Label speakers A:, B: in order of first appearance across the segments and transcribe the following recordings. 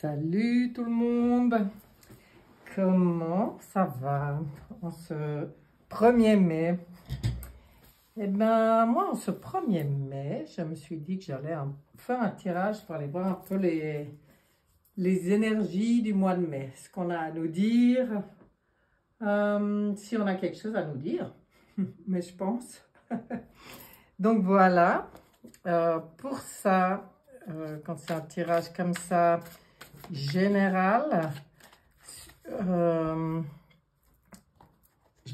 A: Salut tout le monde, comment ça va en ce 1er mai? Eh bien, moi, en ce 1er mai, je me suis dit que j'allais faire un tirage pour aller voir un peu les énergies du mois de mai, ce qu'on a à nous dire, si on a quelque chose à nous dire, mais je pense. Donc voilà, pour ça, quand c'est un tirage comme ça, général, je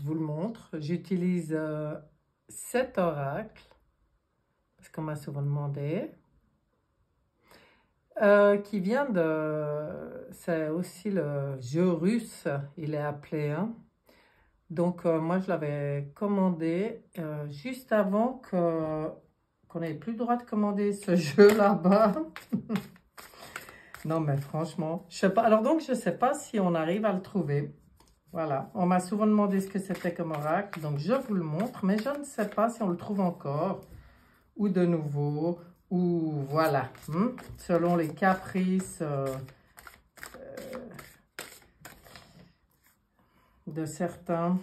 A: vous le montre, j'utilise 7 oracles, parce qu'on m'a souvent demandé, qui vient c'est aussi le jeu russe, il est appelé, hein. Donc moi je l'avais commandé juste avant qu'on n'ait plus le droit de commander ce jeu là-bas. Non, mais franchement, je sais pas. Alors donc, je ne sais pas si on arrive à le trouver. Voilà, on m'a souvent demandé ce que c'était comme oracle, donc je vous le montre, mais je ne sais pas si on le trouve encore, ou de nouveau, ou voilà, selon les caprices de certains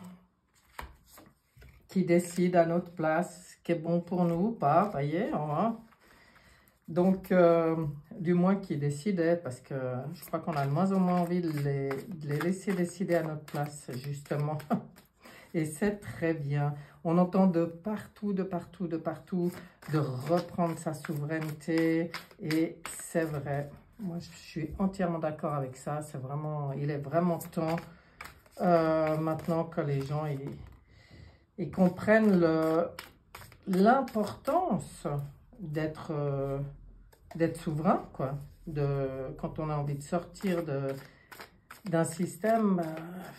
A: qui décident à notre place ce qui est bon pour nous ou pas, vous voyez, hein. Donc, du moins qui décidaient, parce que je crois qu'on a de moins en moins envie de les laisser décider à notre place, justement. Et c'est très bien. On entend de partout, de partout, de partout, de reprendre sa souveraineté. Et c'est vrai. Moi, je suis entièrement d'accord avec ça. C'est vraiment, il est vraiment temps, maintenant que les gens ils comprennent l'importance d'être souverain, quoi. Quand on a envie de sortir d'un système,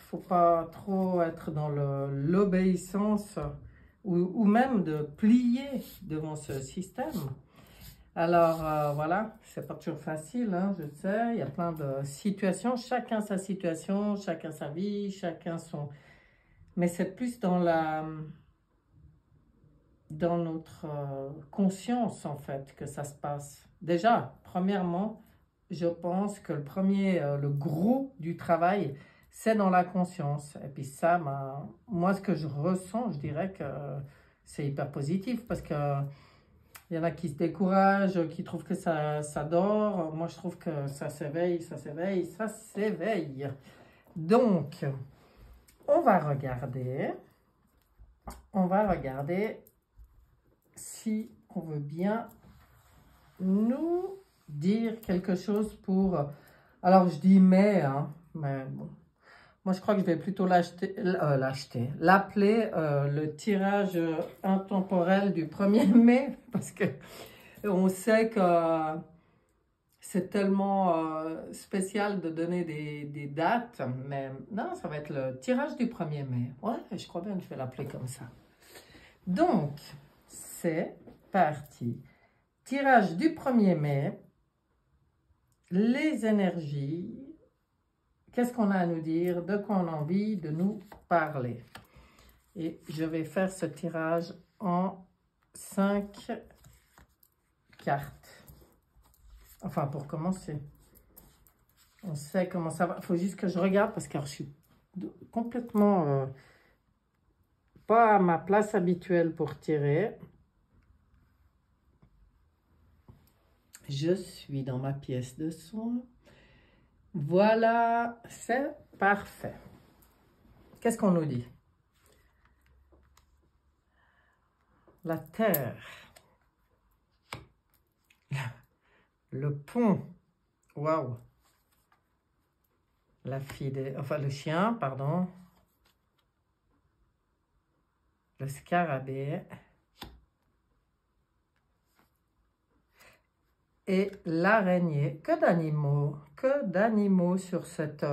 A: faut pas trop être dans l'obéissance ou même de plier devant ce système. Alors voilà, c'est pas toujours facile, hein, je sais, il y a plein de situations, chacun sa situation, chacun sa vie, chacun son... Mais c'est plus dans notre conscience, en fait, que ça se passe. Déjà, premièrement, je pense que le gros du travail, c'est dans la conscience. Et puis ça, moi, ce que je ressens, je dirais que c'est hyper positif, parce que il y en a qui se découragent, qui trouvent que ça dort. Moi, je trouve que ça s'éveille, ça s'éveille, ça s'éveille. Donc, on va regarder si on veut bien nous dire quelque chose pour... Alors, je dis mais, hein, mais bon. Moi, je crois que je vais plutôt l'appeler le tirage intemporel du 1er mai, parce que on sait que c'est tellement spécial de donner des dates, mais non, ça va être le tirage du 1er mai. Ouais, je crois bien que je vais l'appeler comme ça. Donc, c'est parti. Tirage du 1er mai, les énergies, qu'est-ce qu'on a à nous dire, de quoi on a envie de nous parler. Et je vais faire ce tirage en 5 cartes. Enfin, pour commencer. On sait comment ça va. Il faut juste que je regarde parce que je suis complètement pas à ma place habituelle pour tirer. Je suis dans ma pièce de soin. Voilà, c'est parfait. Qu'est-ce qu'on nous dit? La terre. Le pont. Waouh. La fille enfin, le chien, pardon. Le scarabée. Et l'araignée. Que d'animaux sur cette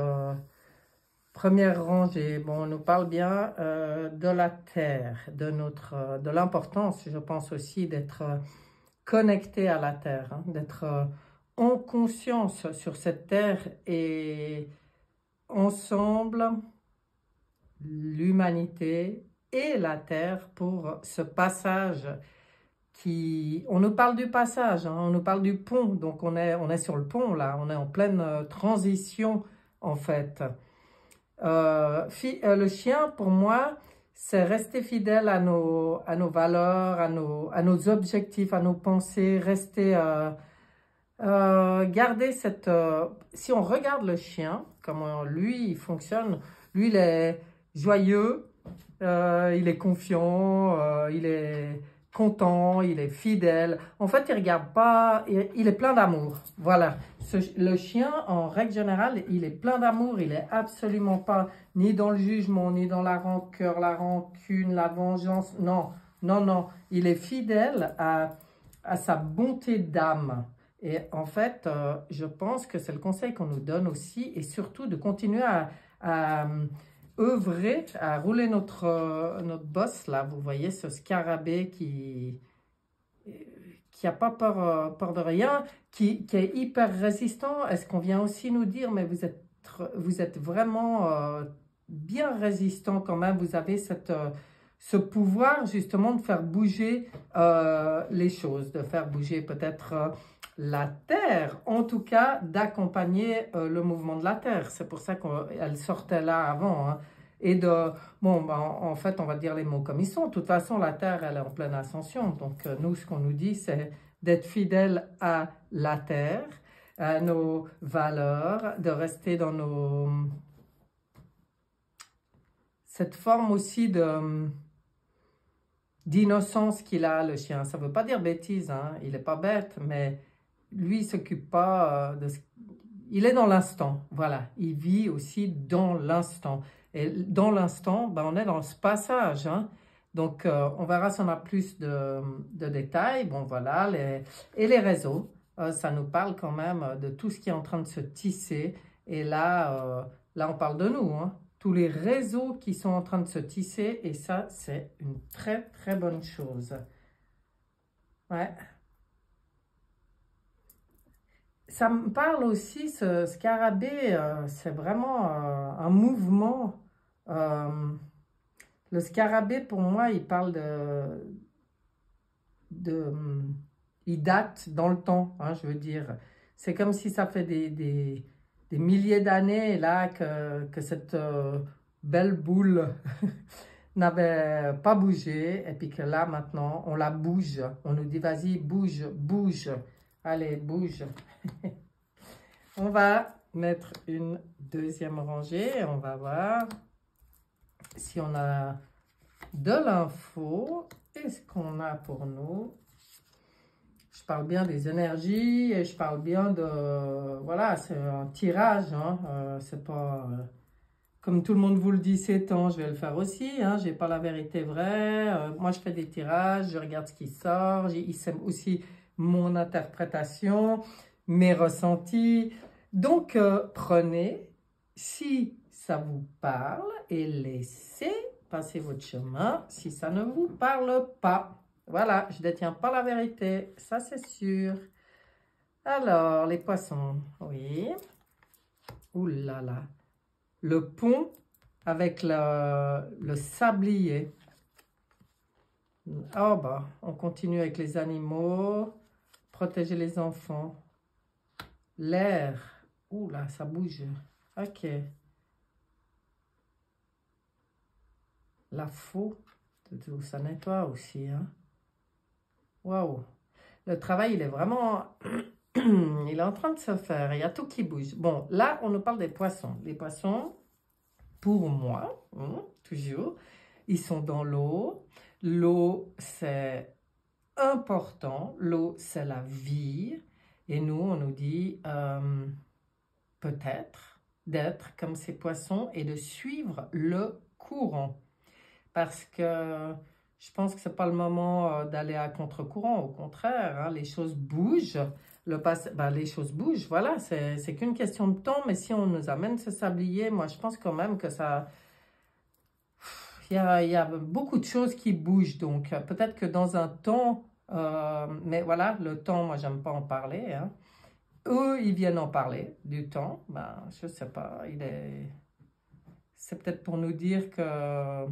A: première rangée. Bon, on nous parle bien de la terre, de l'importance, je pense aussi, d'être connecté à la terre, hein, d'être en conscience sur cette terre et ensemble, l'humanité et la terre pour ce passage On nous parle du passage, hein, on nous parle du pont, donc on est sur le pont là, on est en pleine transition en fait. Le chien, pour moi, c'est rester fidèle à nos valeurs, à nos objectifs, à nos pensées, rester, garder cette... si on regarde le chien, comment lui, il fonctionne, lui, il est joyeux, il est confiant, il est content, il est fidèle. En fait, il regarde pas, il est plein d'amour. Voilà. Le chien, en règle générale, il est plein d'amour. Il est absolument pas ni dans le jugement, ni dans la rancœur, la rancune, la vengeance. Non, non, non. Il est fidèle à sa bonté d'âme. Et en fait, je pense que c'est le conseil qu'on nous donne aussi, et surtout de continuer à œuvrer, à rouler notre bosse, là, vous voyez, ce scarabée qui n'a pas peur de rien, qui est hyper résistant. Est-ce qu'on vient aussi nous dire, mais vous êtes vraiment bien résistant quand même, vous avez ce pouvoir justement de faire bouger les choses, de faire bouger peut-être la Terre, en tout cas d'accompagner le mouvement de la Terre. C'est pour ça qu'elle sortait là avant, hein. Et bon, ben, en fait, on va dire les mots comme ils sont. De toute façon, la Terre, elle est en pleine ascension. Donc, nous, ce qu'on nous dit, c'est d'être fidèle à la Terre, à nos valeurs, de rester dans cette forme aussi d'innocence qu'il a, le chien. Ça ne veut pas dire bêtise, hein. Il n'est pas bête, mais lui, il ne s'occupe pas de ce... Il est dans l'instant, voilà. Il vit aussi dans l'instant. Et dans l'instant, ben, on est dans ce passage, hein. Donc, on verra si on a plus de détails. Bon, voilà. Et les réseaux, ça nous parle quand même de tout ce qui est en train de se tisser. Et là, on parle de nous, hein. Tous les réseaux qui sont en train de se tisser. Et ça, c'est une très, très bonne chose. Ouais. Ça me parle aussi, ce scarabée, c'est vraiment un mouvement. Le scarabée, pour moi, il parle il date dans le temps, hein, je veux dire. C'est comme si ça fait des milliers d'années là que cette belle boule n'avait pas bougé, et puis que là, maintenant, on la bouge. On nous dit, vas-y, bouge, bouge. Allez, bouge. On va mettre une deuxième rangée. On va voir si on a de l'info. Qu'est-ce qu'on a pour nous? Je parle bien des énergies et je parle bien de... Voilà, c'est un tirage. Hein, c'est pas... comme tout le monde vous le dit, c'est temps, je vais le faire aussi. Hein, je n'ai pas la vérité vraie. Moi, je fais des tirages, je regarde ce qui sort. C'est aussi mon interprétation, mes ressentis. Donc, prenez, si ça vous parle, et laissez passer votre chemin si ça ne vous parle pas. Voilà, je ne détiens pas la vérité, ça c'est sûr. Alors, les poissons, oui. Ouh là là. Le pont avec le sablier. Oh bah, on continue avec les animaux. Protéger les enfants. L'air. Ouh là, ça bouge. Ok. La faux. Ça nettoie aussi. Hein. Waouh. Le travail, il est vraiment... il est en train de se faire. Il y a tout qui bouge. Bon, là, on nous parle des poissons. Les poissons, pour moi, toujours, ils sont dans l'eau. L'eau, c'est important. L'eau, c'est la vie. Et nous, on nous dit peut-être d'être comme ces poissons et de suivre le courant. Parce que je pense que ce n'est pas le moment d'aller à contre-courant. Au contraire, hein, les choses bougent. Les choses bougent, voilà. C'est qu'une question de temps. Mais si on nous amène ce sablier, moi, je pense quand même que ça... Il y a beaucoup de choses qui bougent. Donc, peut-être que dans un temps... mais voilà, le temps, moi, j'aime pas en parler. Hein. Eux, ils viennent en parler du temps. Ben, je sais pas. C'est peut-être pour nous dire que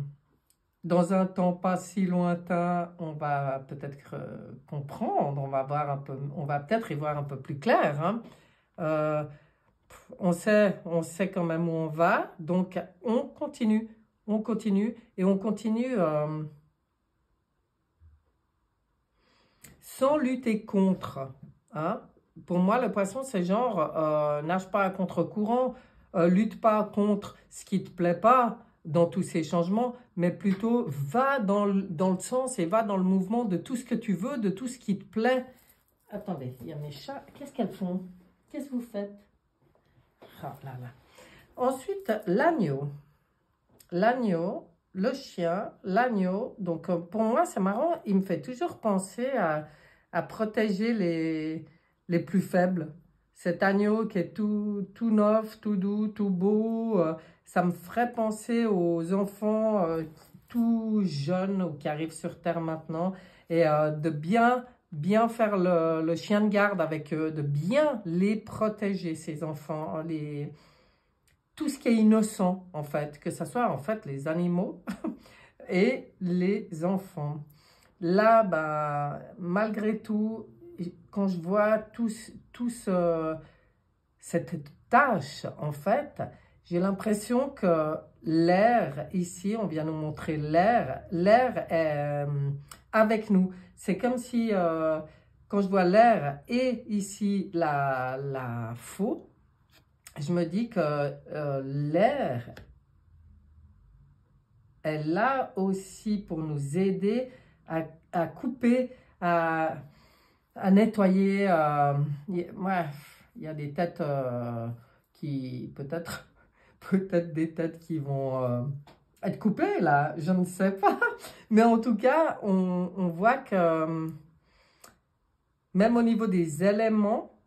A: dans un temps pas si lointain, on va peut-être comprendre, on va peut-être y voir un peu plus clair, hein. Euh, on sait quand même où on va, donc on continue et on continue sans lutter contre, hein. Pour moi, le poisson, c'est genre, nage pas à contre-courant, lutte pas contre ce qui te plaît pas dans tous ces changements, mais plutôt va dans le sens et va dans le mouvement de tout ce que tu veux, de tout ce qui te plaît. Attendez, il y a mes chats, qu'est-ce qu'elles font? Qu'est-ce que vous faites? Ah là là. Ensuite, l'agneau. L'agneau, le chien, l'agneau. Donc, pour moi, c'est marrant, il me fait toujours penser à protéger les plus faibles. Cet agneau qui est tout neuf, tout doux, tout beau, ça me ferait penser aux enfants tout jeunes ou qui arrivent sur Terre maintenant et de bien faire le chien de garde avec eux, de bien les protéger, ces enfants, tout ce qui est innocent en fait, que ce soit en fait les animaux et les enfants. Là, ben, malgré tout, quand je vois cette tâche, en fait, j'ai l'impression que l'air, ici, on vient nous montrer l'air est avec nous. C'est comme si, quand je vois l'air et ici la faux, je me dis que l'air est là aussi pour nous aider à couper, à nettoyer. Ouais, il y a des têtes qui, peut-être des têtes qui vont être coupées là, je ne sais pas. Mais en tout cas, on voit que même au niveau des éléments,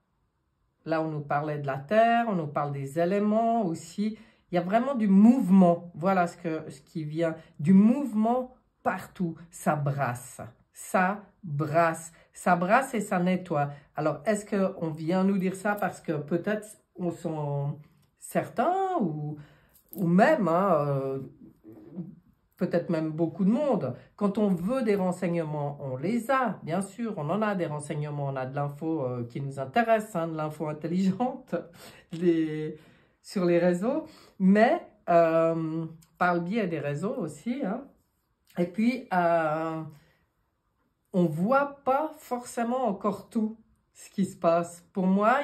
A: là, on nous parlait de la terre, on nous parle des éléments aussi. Il y a vraiment du mouvement. Voilà ce qui vient. Du mouvement partout. Ça brasse. Ça brasse. Ça brasse et ça nettoie. Alors, est-ce qu'on vient nous dire ça parce que peut-être on sont certains ou même, hein, peut-être même beaucoup de monde. Quand on veut des renseignements, on les a, bien sûr, on en a des renseignements, on a de l'info qui nous intéresse, hein, de l'info intelligente sur les réseaux, mais par le biais des réseaux aussi, hein. Et puis, on ne voit pas forcément encore tout ce qui se passe. Pour moi,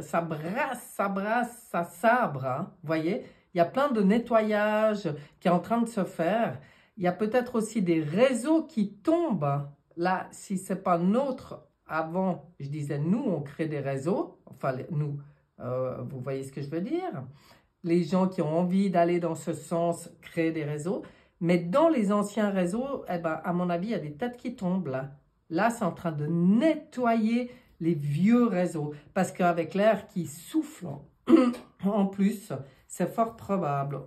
A: ça brasse, ça sabre, hein, vous voyez. Il y a plein de nettoyage qui est en train de se faire. Il y a peut-être aussi des réseaux qui tombent. Là, si ce n'est pas notre, avant, je disais, nous, on crée des réseaux. Enfin, nous, vous voyez ce que je veux dire? Les gens qui ont envie d'aller dans ce sens créent des réseaux. Mais dans les anciens réseaux, eh ben, à mon avis, il y a des têtes qui tombent là. Là, c'est en train de nettoyer les vieux réseaux. Parce qu'avec l'air qui souffle en plus, c'est fort probable.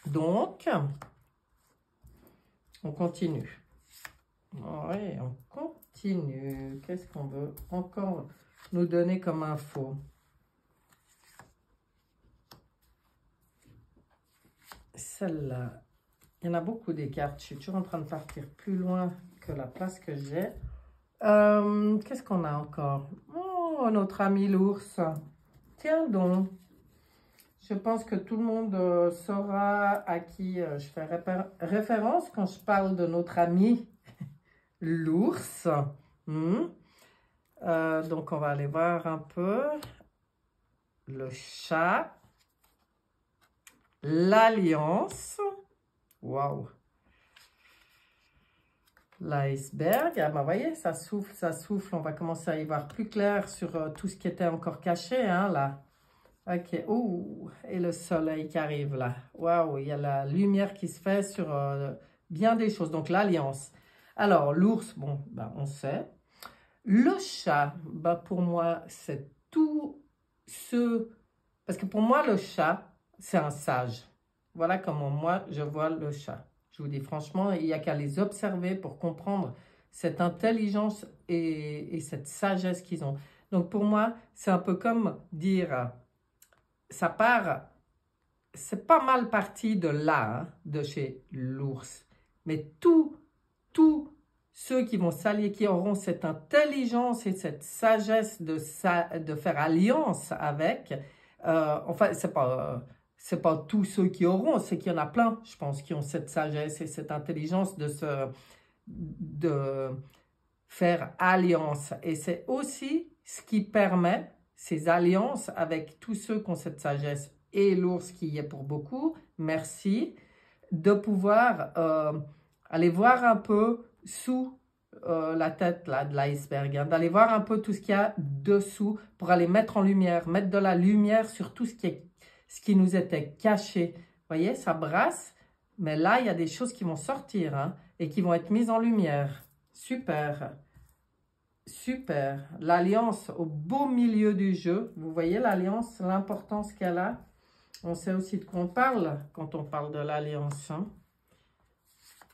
A: Donc, on continue. Oui, on continue. Qu'est-ce qu'on veut encore nous donner comme info? Celle-là. Il y en a beaucoup des cartes. Je suis toujours en train de partir plus loin que la place que j'ai. Qu'est-ce qu'on a encore? Oh, notre ami l'ours. Tiens donc. Je pense que tout le monde saura à qui je fais référence quand je parle de notre ami l'ours. Donc, on va aller voir un peu. Le chat. L'alliance. Waouh! L'iceberg. Ah ben, vous voyez, ça souffle, ça souffle. On va commencer à y voir plus clair sur tout ce qui était encore caché, hein, là. Ok, ouh, et le soleil qui arrive là. Waouh, il y a la lumière qui se fait sur bien des choses. Donc, l'alliance. Alors, l'ours, bon, ben, on sait. Le chat, ben, pour moi, c'est tout ce... Parce que pour moi, le chat, c'est un sage. Voilà comment moi, je vois le chat. Je vous dis franchement, il n'y a qu'à les observer pour comprendre cette intelligence et cette sagesse qu'ils ont. Donc, pour moi, c'est un peu comme dire... Ça part, c'est pas mal parti de là, hein, de chez l'ours. mais tous ceux qui vont s'allier, qui auront cette intelligence et cette sagesse de faire alliance avec, enfin, c'est pas tous ceux qui auront, c'est qu'il y en a plein, je pense, qui ont cette sagesse et cette intelligence de faire alliance. Et c'est aussi ce qui permet ces alliances avec tous ceux qui ont cette sagesse et l'ours qui y est pour beaucoup, merci, de pouvoir aller voir un peu sous la tête là, de l'iceberg, hein, d'aller voir un peu tout ce qu'il y a dessous pour aller mettre en lumière, mettre de la lumière sur tout ce qui nous était caché. Vous voyez, ça brasse, mais là, il y a des choses qui vont sortir hein, et qui vont être mises en lumière. Super, super. L'alliance au beau milieu du jeu. Vous voyez l'alliance, l'importance qu'elle a. On sait aussi de quoi on parle quand on parle de l'alliance. Hein.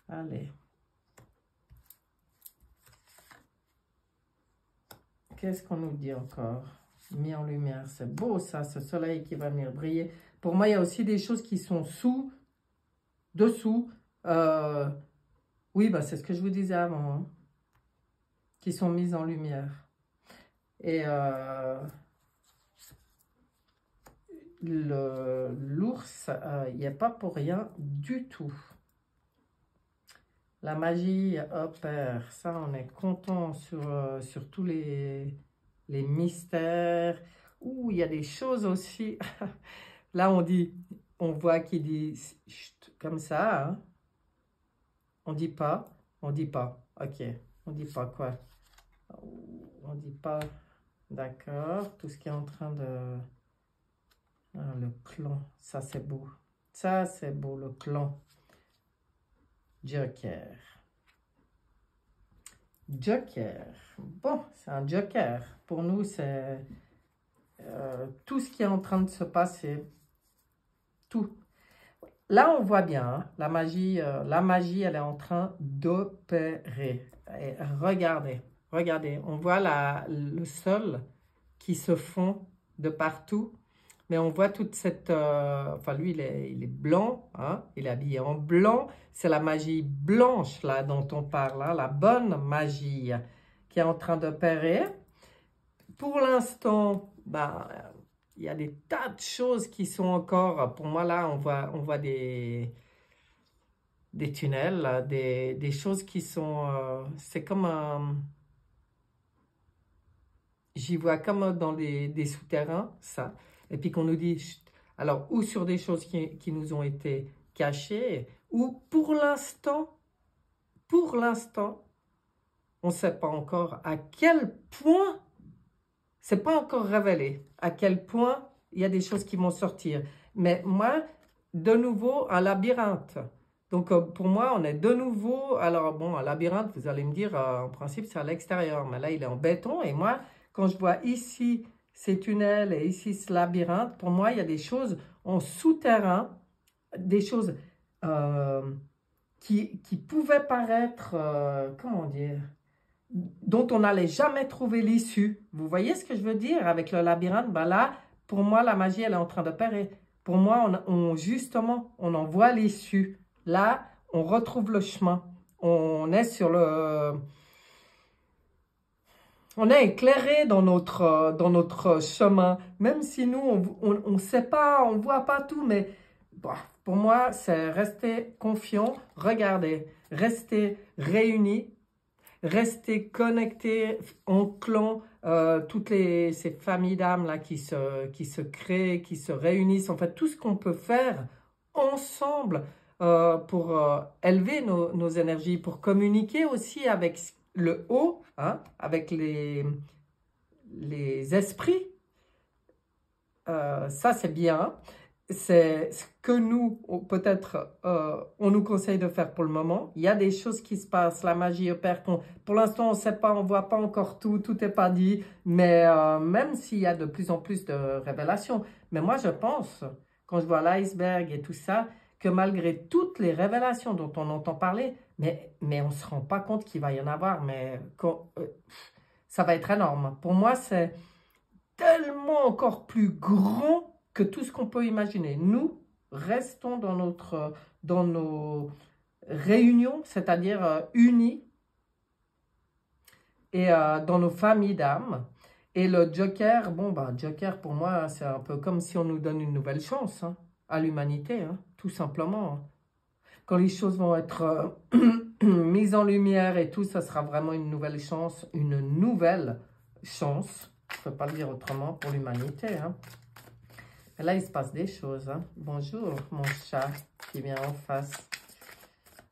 A: Allez. Qu'est-ce qu'on nous dit encore? Mis en lumière. C'est beau ça, ce soleil qui va venir briller. Pour moi, il y a aussi des choses qui sont dessous. Oui, bah, c'est ce que je vous disais avant. Hein, qui sont mises en lumière. Et l'ours, il n'y a pas pour rien du tout. La magie opère. Ça, on est content sur tous les mystères. Ouh, il y a des choses aussi. Là, on voit qu'il dit chut, comme ça. Hein. On dit pas. Ok, on dit pas quoi. On dit pas. D'accord. Tout ce qui est en train de... Ah, le clan, ça c'est beau. Ça c'est beau, le clan. Joker. Joker. Bon, c'est un joker. Pour nous, c'est tout ce qui est en train de se passer. Tout. Là, on voit bien, hein, la magie, elle est en train d'opérer. Regardez, regardez. On voit le sol qui se fond de partout. Mais on voit toute cette... enfin, lui, il est blanc, hein, il est habillé en blanc. C'est la magie blanche, là, dont on parle, hein, la bonne magie qui est en train d'opérer. Pour l'instant, ben, il y a des tas de choses qui sont encore... Pour moi, là, on voit des tunnels, là, des choses qui sont... c'est comme un... J'y vois comme dans des souterrains, ça. Et puis qu'on nous dit, chut, alors, ou sur des choses qui nous ont été cachées, ou pour l'instant, on ne sait pas encore à quel point, c'est pas encore révélé, à quel point il y a des choses qui vont sortir. Mais moi, de nouveau, un labyrinthe. Donc, pour moi, on est de nouveau, alors bon, un labyrinthe, vous allez me dire, en principe, c'est à l'extérieur, mais là, il est en béton, et moi, quand je vois ici ces tunnels et ici ce labyrinthe, pour moi, il y a des choses en souterrain, des choses qui pouvaient paraître, comment dire, dont on n'allait jamais trouver l'issue. Vous voyez ce que je veux dire avec le labyrinthe? Ben là, pour moi, la magie, elle est en train d'opérer. Pour moi, justement, on en voit l'issue. Là, on retrouve le chemin. On est sur le... On est éclairé dans notre chemin, même si nous, on ne sait pas, on ne voit pas tout, mais bah, pour moi, c'est rester confiant, regardez, rester réunis, rester connectés en clan, toutes ces familles d'âmes là qui se créent, qui se réunissent, en fait, tout ce qu'on peut faire ensemble pour élever nos énergies, pour communiquer aussi avec le haut, hein, avec les esprits, ça c'est bien. C'est ce que nous, peut-être, on nous conseille de faire pour le moment. Il y a des choses qui se passent, la magie opère. Pour l'instant, on ne sait pas, on ne voit pas encore tout n'est pas dit. Mais même s'il y a de plus en plus de révélations. Mais moi, je pense, quand je vois l'iceberg et tout ça, que malgré toutes les révélations dont on entend parler, mais on ne se rend pas compte qu'il va y en avoir, mais ça va être énorme. Pour moi, c'est tellement encore plus grand que tout ce qu'on peut imaginer. Nous restons dans nos réunion, c'est-à-dire unis, et dans nos familles d'âme. Et le Joker, bon, bah, Joker, pour moi, c'est un peu comme si on nous donne une nouvelle chance, hein, à l'humanité, hein, tout simplement, hein. Quand les choses vont être mises en lumière et tout, ça sera vraiment une nouvelle chance, je ne peux pas le dire autrement, pour l'humanité, hein. Et là, il se passe des choses, hein. Bonjour, mon chat qui vient en face.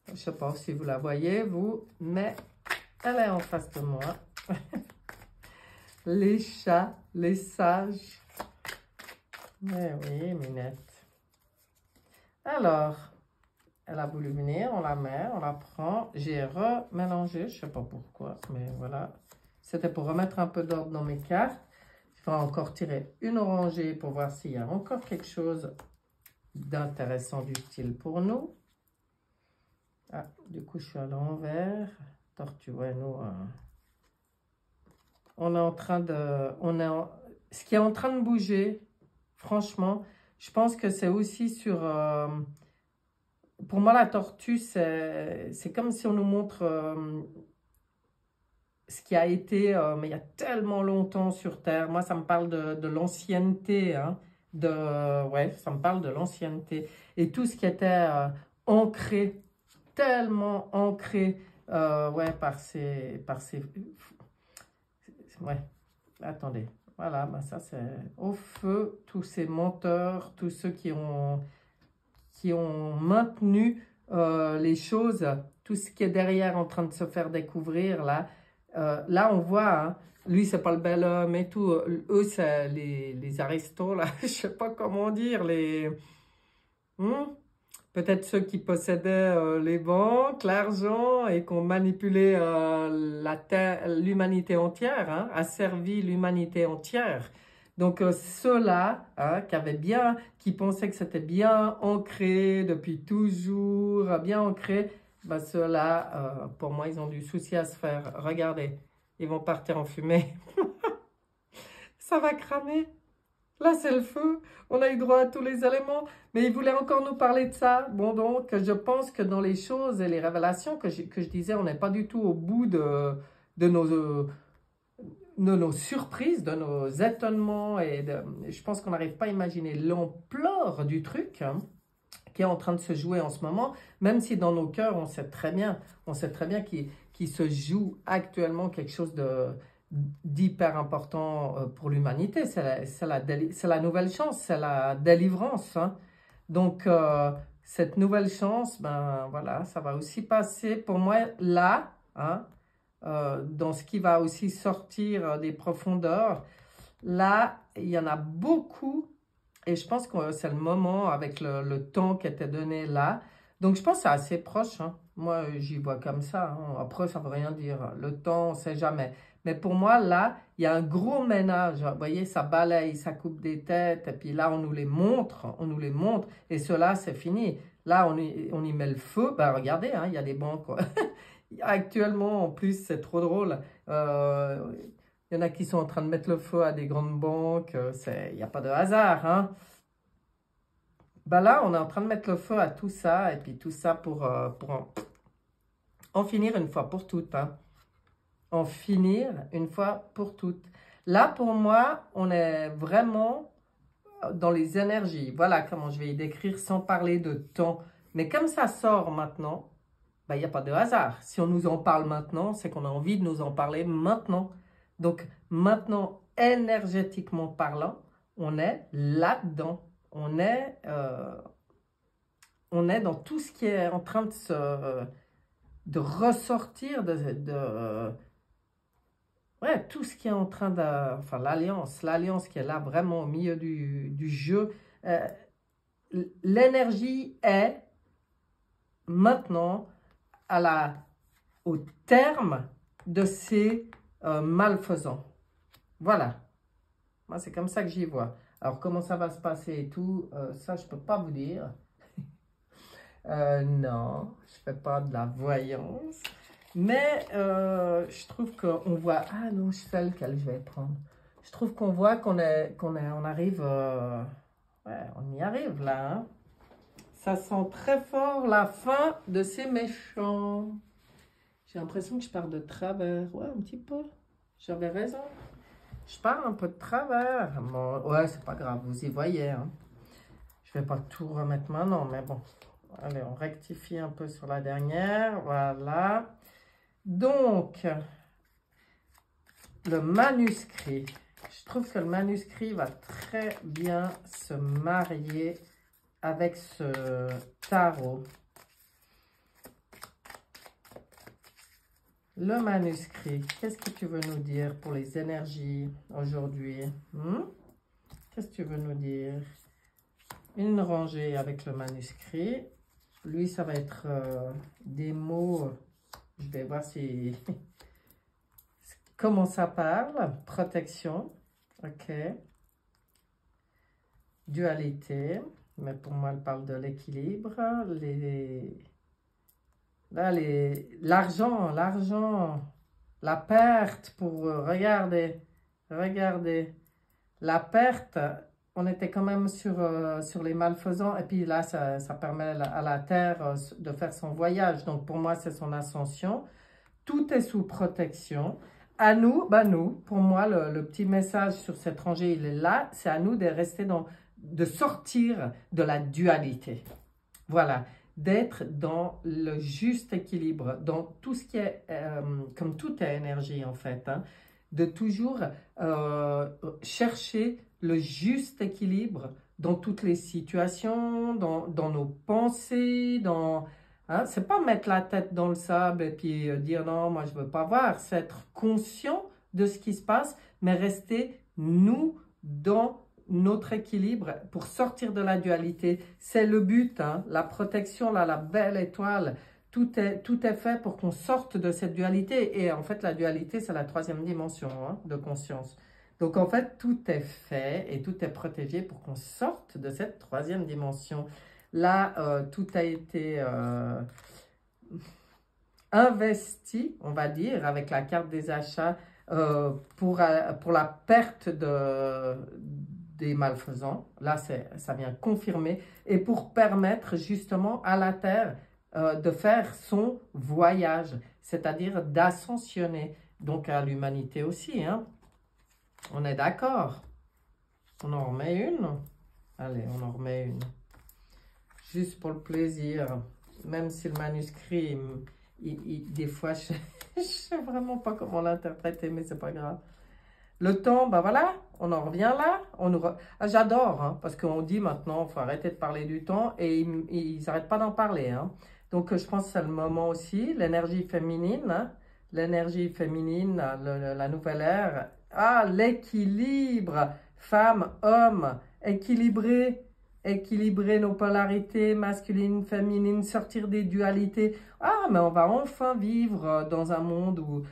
A: Je ne sais pas si vous la voyez, vous, mais elle est en face de moi. Les chats, les sages. Eh oui, Minette. Alors, elle a voulu venir, on la met, on la prend. J'ai remélangé, je ne sais pas pourquoi, mais voilà. C'était pour remettre un peu d'ordre dans mes cartes. Je vais encore tirer une orangée pour voir s'il y a encore quelque chose d'intéressant du style pour nous. Ah, du coup, je suis à l'envers. Tortue, ouais, nous... on est en train de... ce qui est en train de bouger, franchement, je pense que c'est aussi sur... pour moi, la tortue, c'est comme si on nous montre ce qui a été, mais il y a tellement longtemps sur Terre. Moi, ça me parle de l'ancienneté, hein, ouais, ça me parle de l'ancienneté. Et tout ce qui était ancré, tellement ancré, ouais, ouais, attendez. Voilà, ben ça c'est au feu, tous ces menteurs, tous ceux qui ont maintenu les choses, tout ce qui est derrière en train de se faire découvrir, là. Là, on voit, hein, lui, c'est pas le bel homme et tout. Eux, c'est les aristos, là. Je sais pas comment dire, peut-être ceux qui possédaient les banques, l'argent et qui ont manipulé l'humanité entière, hein, asservi l'humanité entière. Donc ceux-là, hein, qui pensaient que c'était bien ancré depuis toujours, bien ancré, ben ceux-là, pour moi, ils ont du souci à se faire. Regardez, ils vont partir en fumée. Ça va cramer. Là, c'est le feu. On a eu droit à tous les éléments. Mais il voulait encore nous parler de ça. Bon, donc, je pense que dans les choses et les révélations que je disais, on n'est pas du tout au bout de nos surprises, de nos étonnements. Je pense qu'on n'arrive pas à imaginer l'ampleur du truc, hein, qui est en train de se jouer en ce moment. Même si dans nos cœurs, on sait très bien qu'il se joue actuellement quelque chose d'hyper important pour l'humanité. C'est la nouvelle chance, c'est la délivrance, hein. Donc, cette nouvelle chance, ben voilà, ça va aussi passer pour moi là, hein, dans ce qui va aussi sortir des profondeurs. Là, il y en a beaucoup et je pense que c'est le moment avec le temps qui était donné là. Donc, je pense que c'est assez proche, hein. Moi, j'y vois comme ça, hein. Après, ça ne veut rien dire. Le temps, on ne sait jamais. Mais pour moi, là, il y a un gros ménage. Vous voyez, ça balaye, ça coupe des têtes. Et puis là, on nous les montre. Et cela, c'est fini. Là, on y met le feu. Ben, regardez, hein, il y a des banques. Actuellement, en plus, c'est trop drôle. Il y en a qui sont en train de mettre le feu à des grandes banques. Il n'y a pas de hasard, hein. Ben là, on est en train de mettre le feu à tout ça. Et puis tout ça pour en finir une fois pour toutes, hein. En finir une fois pour toutes. Là, pour moi, on est vraiment dans les énergies. Voilà comment je vais y décrire sans parler de temps. Mais comme ça sort maintenant, ben, il n'y a pas de hasard. Si on nous en parle maintenant, c'est qu'on a envie de nous en parler maintenant. Donc, maintenant, énergétiquement parlant, on est là-dedans. On est dans tout ce qui est en train de ressortir, ouais, tout ce qui est en train de... Enfin, l'alliance qui est là vraiment au milieu du jeu. L'énergie est maintenant au terme de ces malfaisants. Voilà. Moi, c'est comme ça que j'y vois. Alors, comment ça va se passer et tout, ça, je ne peux pas vous dire. Non, je ne fais pas de la voyance. Mais je trouve qu'on voit... Ah non, je sais lequel je vais prendre. Je trouve qu'on voit qu'on arrive... ouais, on y arrive là, hein. Ça sent très fort la fin de ces méchants. J'ai l'impression que je pars de travers. Ouais, un petit peu. J'avais raison. Je pars un peu de travers. Bon, ouais, c'est pas grave, vous y voyez. Hein. Je vais pas tout remettre maintenant, mais bon. Allez, on rectifie un peu sur la dernière. Voilà. Donc, le manuscrit. Je trouve que le manuscrit va très bien se marier avec ce tarot. Le manuscrit, qu'est-ce que tu veux nous dire pour les énergies aujourd'hui? Qu'est-ce que tu veux nous dire? Une rangée avec le manuscrit. Lui, ça va être des mots. Je vais voir si... Comment ça parle? Protection. Ok. Dualité. Mais pour moi, elle parle de l'équilibre. L'argent, la perte pour... regardez. La perte, on était quand même sur les malfaisants. Et puis là, ça permet à la Terre de faire son voyage. Donc pour moi, c'est son ascension. Tout est sous protection. À nous, pour moi, le petit message sur cette rangée, il est là. C'est à nous de rester de sortir de la dualité. Voilà, d'être dans le juste équilibre, dans tout ce qui est, comme tout est énergie en fait, hein, de toujours chercher le juste équilibre dans toutes les situations, dans nos pensées, Hein, c'est pas mettre la tête dans le sable et puis dire non, moi je veux pas voir. C'est être conscient de ce qui se passe, mais rester nous dans notre équilibre pour sortir de la dualité. C'est le but, hein, la protection, là, la belle étoile. Tout est fait pour qu'on sorte de cette dualité. Et en fait, la dualité, c'est la troisième dimension hein, de conscience. Donc en fait, tout est fait et tout est protégé pour qu'on sorte de cette troisième dimension. Là, tout a été investi, on va dire, avec la carte des achats pour la perte des malfaisants. Là, ça vient confirmer. Et pour permettre justement à la Terre de faire son voyage, c'est-à-dire d'ascensionner. Donc à l'humanité aussi. Hein. On est d'accord? On en remet une? Allez, on en remet une. Juste pour le plaisir, même si le manuscrit, des fois, je ne sais vraiment pas comment l'interpréter, mais c'est pas grave. Le temps, ben voilà, on en revient là. J'adore, hein, parce qu'on dit maintenant, il faut arrêter de parler du temps, et ils n'arrêtent pas d'en parler. Hein. Donc, je pense que c'est le moment aussi, l'énergie féminine, hein, la nouvelle ère. Ah, l'équilibre, femme, homme, équilibrer nos polarités masculines, féminines, sortir des dualités. Ah, mais on va enfin vivre dans un monde où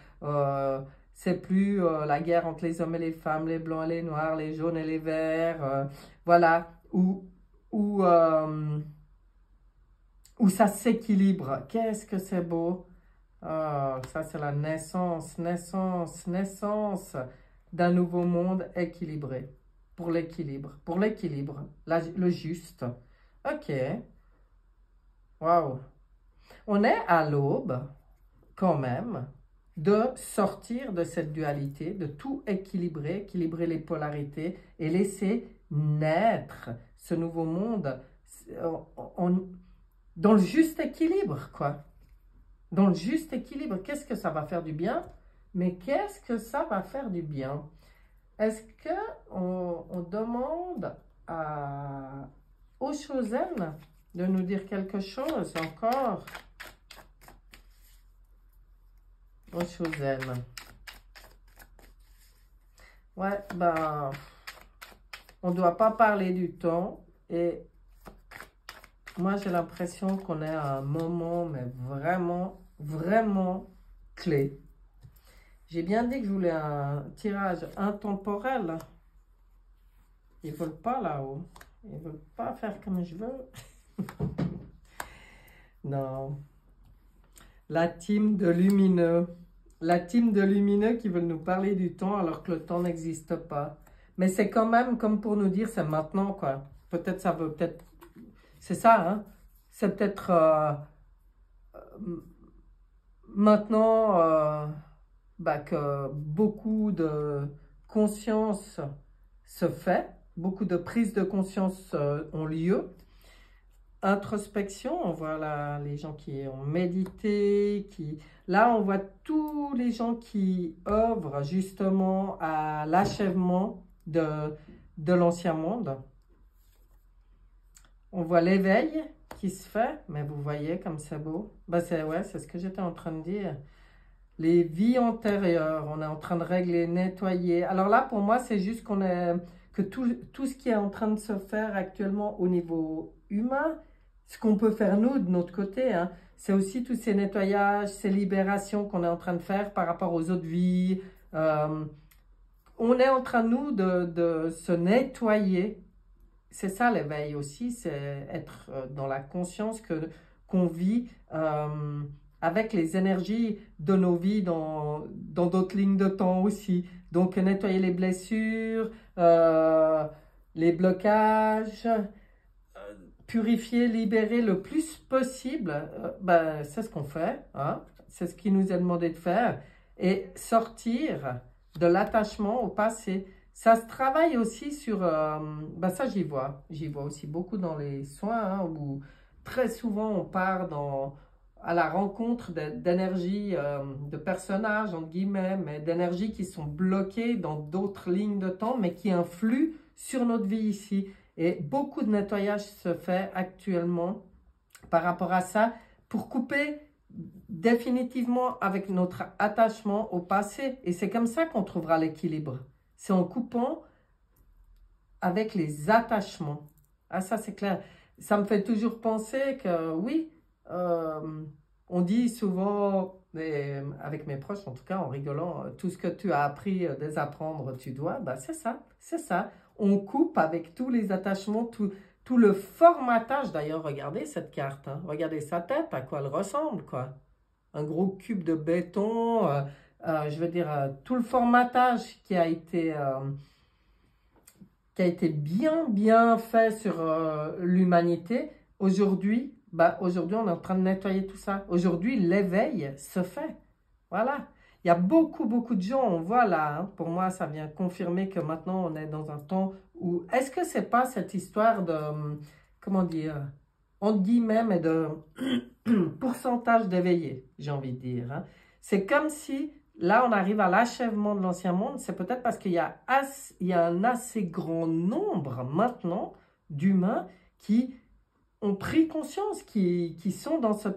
A: c'est plus la guerre entre les hommes et les femmes, les blancs et les noirs, les jaunes et les verts. Voilà, où ça s'équilibre. Qu'est-ce que c'est beau! Oh, ça, c'est la naissance d'un nouveau monde équilibré. Pour l'équilibre, le juste. Ok. Waouh. On est à l'aube, quand même, de sortir de cette dualité, de tout équilibrer les polarités et laisser naître ce nouveau monde dans le juste équilibre, quoi. Dans le juste équilibre, qu'est-ce que ça va faire du bien? Mais qu'est-ce que ça va faire du bien? Est-ce qu'on demande aux Chosen de nous dire quelque chose encore? Aux Chosen. Ouais, ben, on ne doit pas parler du temps. Et moi, j'ai l'impression qu'on est à un moment, mais vraiment clé. J'ai bien dit que je voulais un tirage intemporel. Ils ne veulent pas là-haut. Ils ne veulent pas faire comme je veux. Non. La team de lumineux. La team de lumineux qui veulent nous parler du temps alors que le temps n'existe pas. Mais c'est quand même comme pour nous dire c'est maintenant quoi. Peut-être ça veut peut-être... C'est ça hein. c'est peut-être maintenant que beaucoup de conscience se fait, beaucoup de prises de conscience ont lieu. Introspection, on voit là les gens qui ont médité, là on voit tous les gens qui œuvrent justement à l'achèvement de l'ancien monde. On voit l'éveil qui se fait, mais vous voyez comme c'est beau. Ben c'est ce que j'étais en train de dire. Les vies antérieures, on est en train de régler, nettoyer. Alors là, pour moi, c'est juste que tout ce qui est en train de se faire actuellement au niveau humain, ce qu'on peut faire nous de notre côté, hein, c'est aussi tous ces nettoyages, ces libérations qu'on est en train de faire par rapport aux autres vies. On est en train, nous, de se nettoyer. C'est ça l'éveil aussi, c'est être dans la conscience qu'on vit avec les énergies de nos vies dans d'autres lignes de temps aussi. Donc nettoyer les blessures, les blocages, purifier, libérer le plus possible, c'est ce qu'on fait, hein? C'est ce qui nous est demandé de faire, et sortir de l'attachement au passé. Ça se travaille aussi sur, ça j'y vois aussi beaucoup dans les soins, hein, où très souvent on part à la rencontre d'énergies, de personnages, entre guillemets, mais d'énergies qui sont bloquées dans d'autres lignes de temps, mais qui influent sur notre vie ici. Et beaucoup de nettoyage se fait actuellement par rapport à ça pour couper définitivement avec notre attachement au passé. Et c'est comme ça qu'on trouvera l'équilibre. C'est en coupant avec les attachements. Ah, ça c'est clair. Ça me fait toujours penser que oui, on dit souvent, avec mes proches en tout cas, en rigolant, tout ce que tu as appris, désapprendre, tu dois. C'est ça, c'est ça. On coupe avec tous les attachements, tout le formatage. D'ailleurs, regardez cette carte, hein. Regardez sa tête, à quoi elle ressemble, quoi. Un gros cube de béton, je veux dire, tout le formatage qui a été bien fait sur l'humanité. Aujourd'hui, aujourd'hui, on est en train de nettoyer tout ça. Aujourd'hui, l'éveil se fait. Voilà. Il y a beaucoup de gens, on voit là, hein, pour moi, ça vient confirmer que maintenant, on est dans un temps où... Est-ce que c'est pas cette histoire de, comment dire, entre guillemets, mais de pourcentage d'éveillés, j'ai envie de dire, hein. C'est comme si, là, on arrive à l'achèvement de l'ancien monde, c'est peut-être parce qu'il y a un assez grand nombre, maintenant, d'humains qui ont pris conscience, qui sont dans ce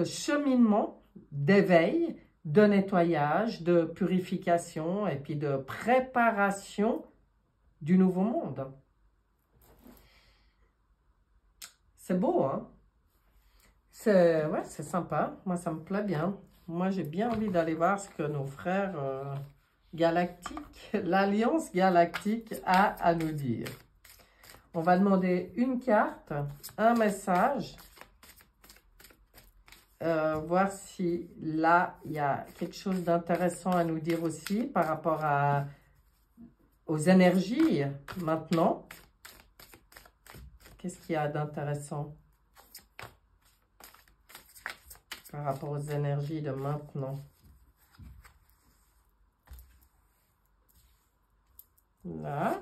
A: cheminement d'éveil, de nettoyage, de purification et puis de préparation du nouveau monde. C'est beau, hein? C'est sympa. Moi, ça me plaît bien. Moi, j'ai bien envie d'aller voir ce que nos frères galactiques, l'Alliance galactique a à nous dire. On va demander une carte, un message. Voir si là, il y a quelque chose d'intéressant à nous dire aussi par rapport aux énergies maintenant. Qu'est-ce qu'il y a d'intéressant par rapport aux énergies de maintenant? Là.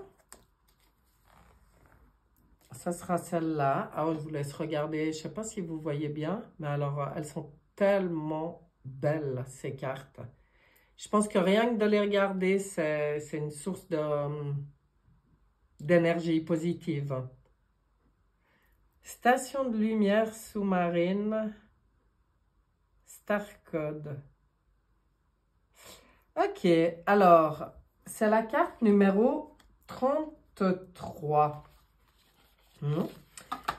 A: Ça sera celle-là. Alors, je vous laisse regarder. Je ne sais pas si vous voyez bien, mais alors, elles sont tellement belles, ces cartes. Je pense que rien que de les regarder, c'est une source d'énergie positive. Station de lumière sous-marine. Star Code. Ok, alors, c'est la carte numéro 33.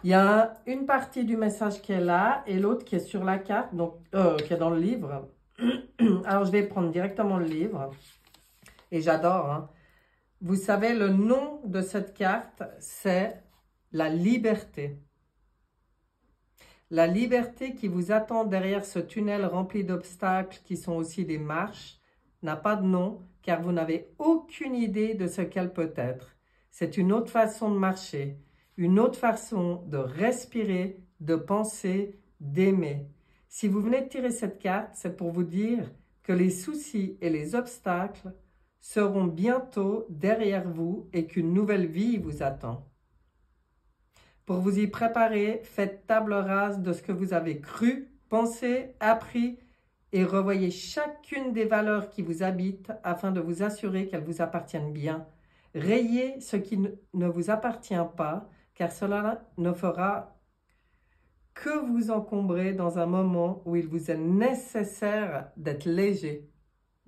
A: Il y a une partie du message qui est là et l'autre qui est sur la carte, donc qui est dans le livre. Alors, je vais prendre directement le livre. Et j'adore, hein. Vous savez, le nom de cette carte, c'est la liberté. La liberté qui vous attend derrière ce tunnel rempli d'obstacles qui sont aussi des marches n'a pas de nom car vous n'avez aucune idée de ce qu'elle peut être. C'est une autre façon de marcher, une autre façon de respirer, de penser, d'aimer. Si vous venez de tirer cette carte, c'est pour vous dire que les soucis et les obstacles seront bientôt derrière vous et qu'une nouvelle vie vous attend. Pour vous y préparer, faites table rase de ce que vous avez cru, pensé, appris et revoyez chacune des valeurs qui vous habitent afin de vous assurer qu'elles vous appartiennent bien. Rayez ce qui ne vous appartient pas, car cela ne fera que vous encombrer dans un moment où il vous est nécessaire d'être léger.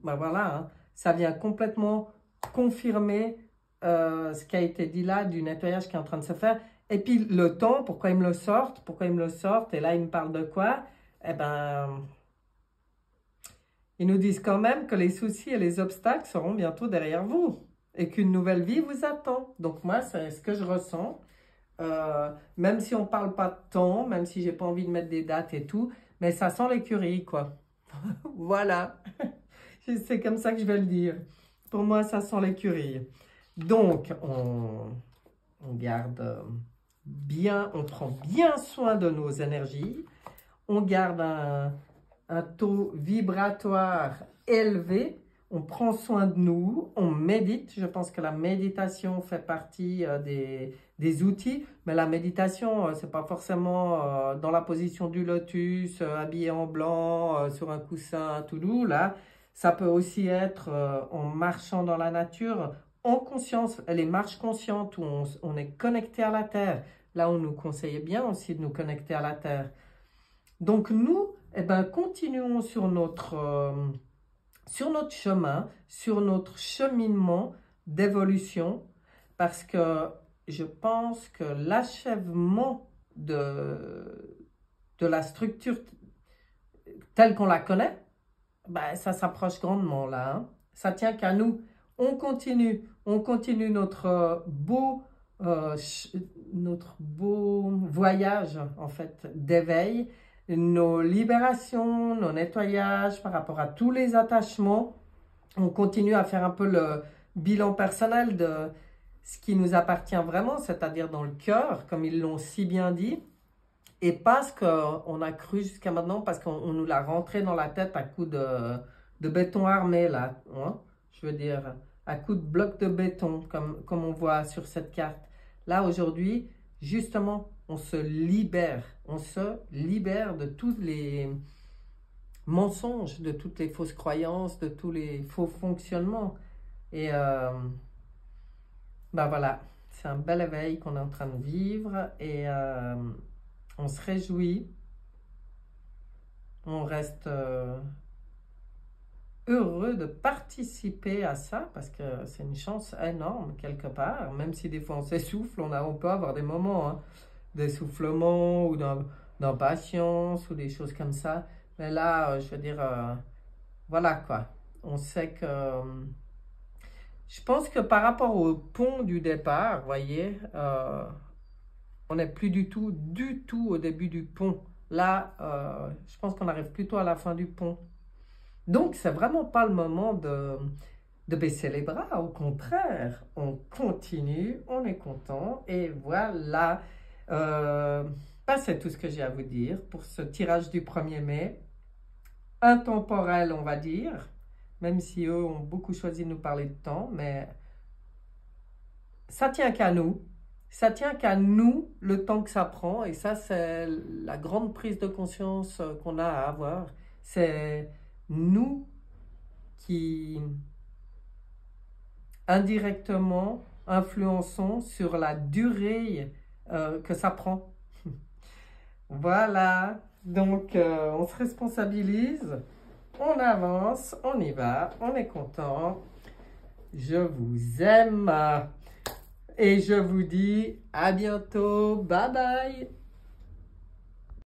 A: Ben voilà, hein, ça vient complètement confirmer ce qui a été dit là, du nettoyage qui est en train de se faire. Et puis le temps, pourquoi ils me le sortent, et là ils me parlent de quoi? Eh ben, ils nous disent quand même que les soucis et les obstacles seront bientôt derrière vous et qu'une nouvelle vie vous attend. Donc moi, c'est ce que je ressens. Même si on ne parle pas de temps, même si j'ai pas envie de mettre des dates et tout, mais ça sent l'écurie, quoi. Voilà. C'est comme ça que je vais le dire. Pour moi, ça sent l'écurie. Donc, on garde bien, on prend bien soin de nos énergies. On garde un taux vibratoire élevé. On prend soin de nous, on médite. Je pense que la méditation fait partie des outils. Mais la méditation, c'est pas forcément dans la position du lotus, habillé en blanc, sur un coussin tout doux. Là, ça peut aussi être en marchant dans la nature, en conscience. Les marches conscientes où on est connecté à la terre. Là, on nous conseille bien aussi de nous connecter à la terre. Donc nous, eh ben, continuons sur notre chemin, sur notre cheminement d'évolution, parce que je pense que l'achèvement de la structure telle qu'on la connaît, ben, ça s'approche grandement là. Hein. Ça tient qu'à nous. On continue notre beau voyage en fait d'éveil, nos libérations, nos nettoyages par rapport à tous les attachements. On continue à faire un peu le bilan personnel de ce qui nous appartient vraiment, c'est-à-dire dans le cœur, comme ils l'ont si bien dit, et pas ce qu'on a cru jusqu'à maintenant, parce qu'on nous l'a rentré dans la tête à coups de béton armé, là, hein, je veux dire, à coups de blocs de béton, comme on voit sur cette carte. Là, aujourd'hui, justement, on se libère de tous les mensonges, de toutes les fausses croyances, de tous les faux fonctionnements. Et ben voilà, c'est un bel éveil qu'on est en train de vivre et on se réjouit, on reste heureux de participer à ça parce que c'est une chance énorme quelque part, même si des fois on s'essouffle, on peut avoir des moments hein, d'essoufflement ou d'impatience ou des choses comme ça, mais là je veux dire voilà quoi, on sait que je pense que par rapport au pont du départ, vous voyez, on n'est plus du tout au début du pont. Là, je pense qu'on arrive plutôt à la fin du pont. Donc, c'est vraiment pas le moment de baisser les bras. Au contraire, on continue, on est content. Et voilà, c'est tout ce que j'ai à vous dire pour ce tirage du 1er mai. Intemporel, on va dire. Même si eux ont beaucoup choisi de nous parler de temps. Mais ça tient qu'à nous. Ça tient qu'à nous le temps que ça prend. Et ça, c'est la grande prise de conscience qu'on a à avoir. C'est nous qui indirectement influençons sur la durée que ça prend. Voilà, donc on se responsabilise, on avance, on y va, on est content. Je vous aime et je vous dis à bientôt, bye bye.